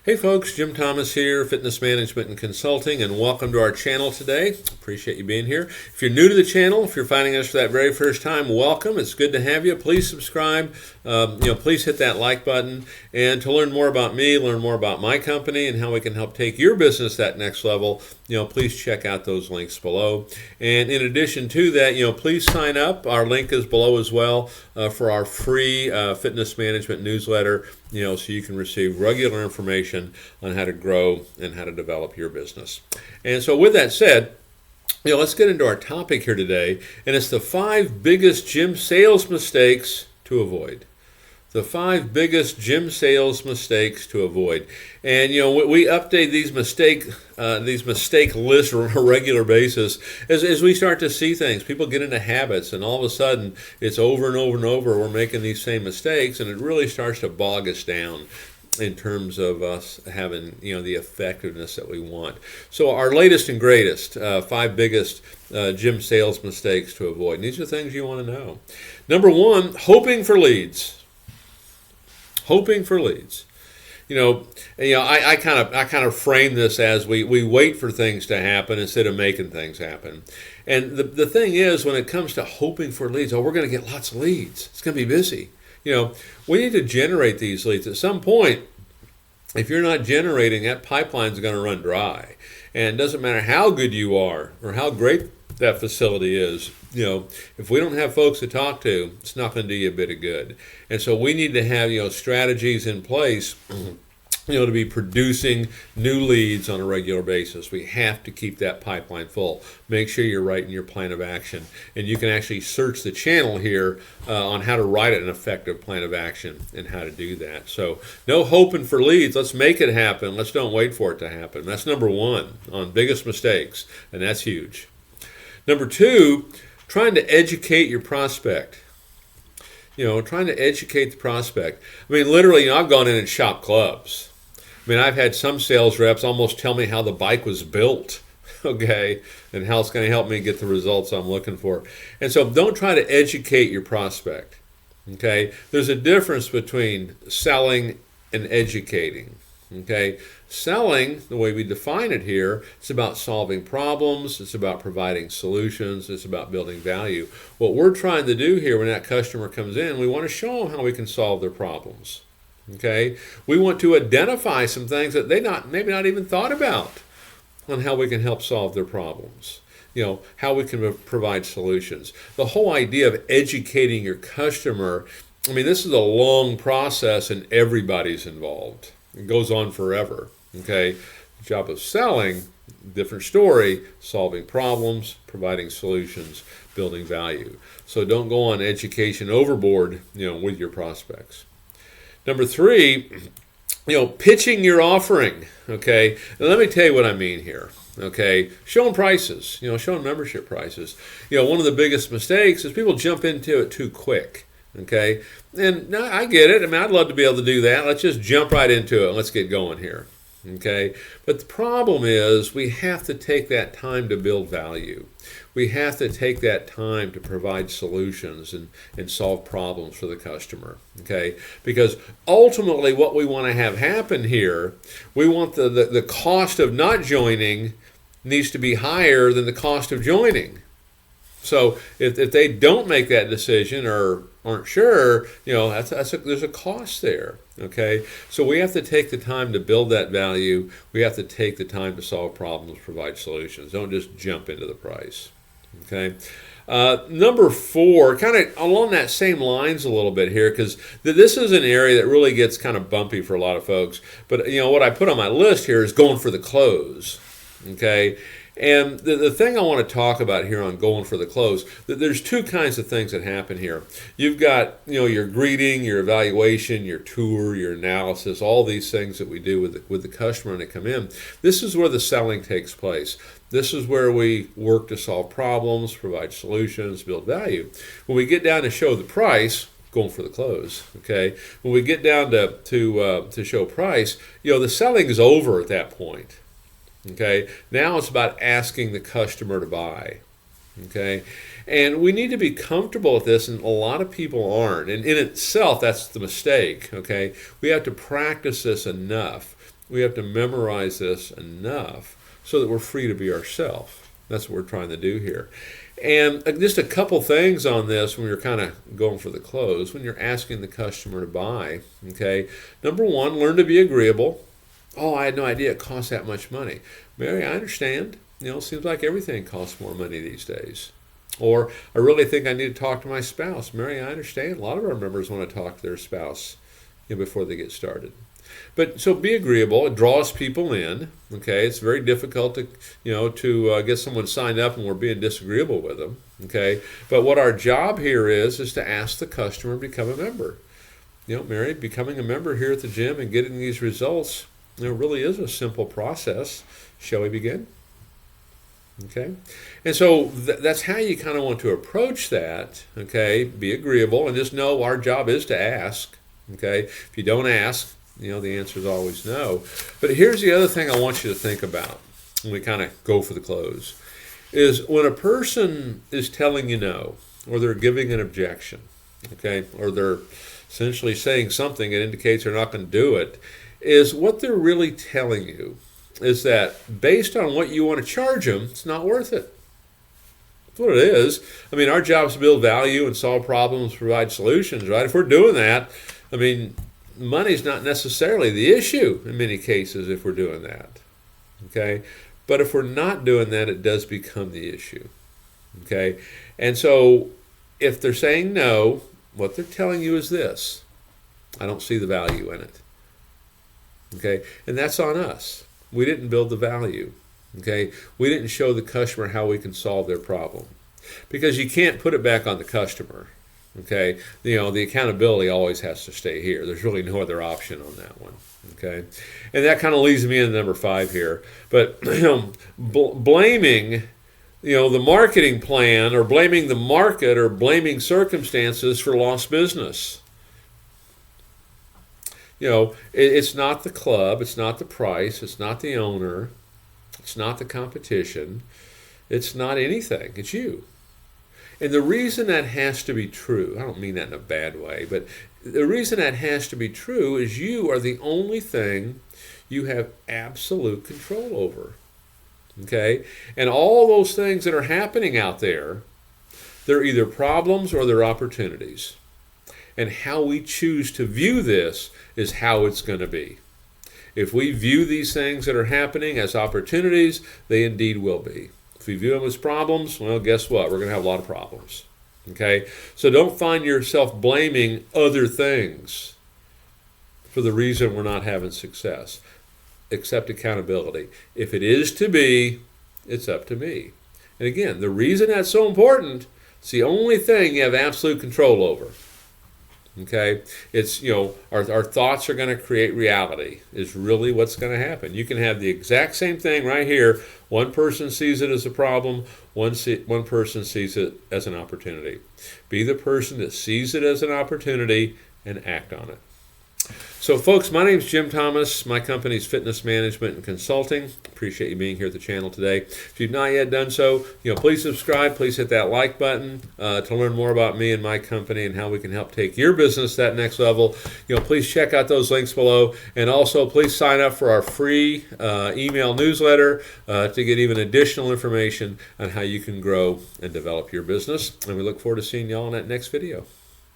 Hey folks, Jim Thomas here, Fitness Management and Consulting, and welcome to our channel today. Appreciate you being here. If you're new to the channel, if you're finding us for that very first time, welcome. It's good to have you. Please subscribe. Please hit that like button. And to learn more about me, learn more about my company, and how we can help take your business that next level, please check out those links below. And in addition to that, please sign up. Our link is below as well for our free fitness management newsletter. So you can receive regular information on how to grow and how to develop your business. And so with that said, let's get into our topic here today, and it's the 5 biggest gym sales mistakes to avoid. The 5 biggest gym sales mistakes to avoid. And we update these mistake lists on a regular basis as we start to see things. People get into habits, and all of a sudden it's over and over and over. We're making these same mistakes, and it really starts to bog us down in terms of us having the effectiveness that we want. So our latest and greatest 5 biggest gym sales mistakes to avoid. And these are things you want to know. Number 1, hoping for leads. Hoping for leads. I kind of frame this as we wait for things to happen instead of making things happen. And the thing is, when it comes to hoping for leads, we're going to get lots of leads. It's going to be busy. We need to generate these leads. At some point, if you're not generating, that pipeline's going to run dry. And it doesn't matter how good you are or how great that facility is. If we don't have folks to talk to, it's not going to do you a bit of good. And so we need to have strategies in place to be producing new leads on a regular basis. We have to keep that pipeline full. Make sure you're writing your plan of action. And you can actually search the channel here on how to write an effective plan of action and how to do that. So no hoping for leads. Let's make it happen. Let's don't wait for it to happen. That's number 1 on biggest mistakes, and that's huge. Number 2, trying to educate your prospect. Trying to educate the prospect. Literally, I've gone in and shopped clubs. I've had some sales reps almost tell me how the bike was built, okay, and how it's going to help me get the results I'm looking for. And so don't try to educate your prospect, okay? There's a difference between selling and educating, okay? Selling, the way we define it here, it's about solving problems, it's about providing solutions, it's about building value. What we're trying to do here when that customer comes in, we want to show them how we can solve their problems. Okay, we want to identify some things that they maybe not even thought about on how we can help solve their problems. How we can provide solutions. The whole idea of educating your customer, this is a long process and everybody's involved. It goes on forever. Okay, the job of selling, different story, solving problems, providing solutions, building value. So don't go on education overboard, with your prospects. Number 3, pitching your offering, okay? And let me tell you what I mean here, okay? Showing prices, showing membership prices. One of the biggest mistakes is people jump into it too quick, okay? And I get it. I'd love to be able to do that. Let's just jump right into it and let's get going here, okay? But the problem is we have to take that time to build value. We have to take that time to provide solutions and solve problems for the customer, okay? Because ultimately what we want to have happen here, we want the cost of not joining needs to be higher than the cost of joining. So if they don't make that decision or aren't sure, there's a cost there, okay? So we have to take the time to build that value. We have to take the time to solve problems, provide solutions. Don't just jump into the price, okay? Number 4, kind of along that same lines a little bit here, because this is an area that really gets kind of bumpy for a lot of folks. But what I put on my list here is going for the close, okay? And the thing I want to talk about here on going for the close, there's 2 kinds of things that happen here. You've got, your greeting, your evaluation, your tour, your analysis, all these things that we do with the customer when they come in. This is where the selling takes place. This is where we work to solve problems, provide solutions, build value. When we get down to show the price, going for the close, okay? When we get down to show price, the selling is over at that point. Okay, now it's about asking the customer to buy. Okay, and we need to be comfortable with this, and a lot of people aren't. And in itself, that's the mistake. Okay, we have to practice this enough We have to memorize this enough so that we're free to be ourselves. That's what we're trying to do here. And just a couple things on this when you're kind of going for the close, when you're asking the customer to buy, okay? Number one, learn to be agreeable. Oh, I had no idea it costs that much money. Mary, I understand. You know, it seems like everything costs more money these days. Or, I really think I need to talk to my spouse. Mary, I understand. A lot of our members want to talk to their spouse, you know, before they get started. But so be agreeable. It draws people in. Okay, it's very difficult to get someone signed up and we're being disagreeable with them. Okay, but what our job here is to ask the customer to become a member. You know, Mary, becoming a member here at the gym and getting these results, you know, really is a simple process. Shall we begin? Okay, and so that's how you kind of want to approach that. Okay, be agreeable and just know our job is to ask. Okay, if you don't ask, you know, the answer is always no. But here's the other thing I want you to think about when we kind of go for the close, is when a person is telling you no, or they're giving an objection, okay, or they're essentially saying something that indicates they're not going to do it, is what they're really telling you is that based on what you want to charge them, it's not worth it. That's what it is. I mean, our job is to build value and solve problems, provide solutions, right? If we're doing that, I mean, money's not necessarily the issue in many cases if we're doing that, okay? But if we're not doing that, it does become the issue, okay? And so if they're saying no, what they're telling you is this: I don't see the value in it, okay? And that's on us. We didn't build the value, okay? We didn't show the customer how we can solve their problem, because you can't put it back on the customer. Okay, you know, the accountability always has to stay here. There's really no other option on that one. Okay, and that kind of leads me into number 5 here. But blaming, you know, the marketing plan, or blaming the market, or blaming circumstances for lost business. You know, it's not the club, it's not the price, it's not the owner, it's not the competition, it's not anything. It's you. And the reason that has to be true, I don't mean that in a bad way, but the reason that has to be true is you are the only thing you have absolute control over. Okay? And all those things that are happening out there, they're either problems or they're opportunities. And how we choose to view this is how it's going to be. If we view these things that are happening as opportunities, they indeed will be. If we view them as problems, well, guess what? We're going to have a lot of problems. Okay? So don't find yourself blaming other things for the reason we're not having success. Accept accountability. If it is to be, it's up to me. And again, the reason that's so important, it's the only thing you have absolute control over. Okay? It's, you know, our thoughts are going to create reality, is really what's going to happen. You can have the exact same thing right here. One person sees it as a problem, one person sees it as an opportunity. Be the person that sees it as an opportunity and act on it. So, folks, my name is Jim Thomas. My company is Fitness Management and Consulting. Appreciate you being here at the channel today. If you've not yet done so, you know, please subscribe. Please hit that like button to learn more about me and my company and how we can help take your business to that next level. You know, please check out those links below, and also please sign up for our free email newsletter to get even additional information on how you can grow and develop your business. And we look forward to seeing y'all in that next video.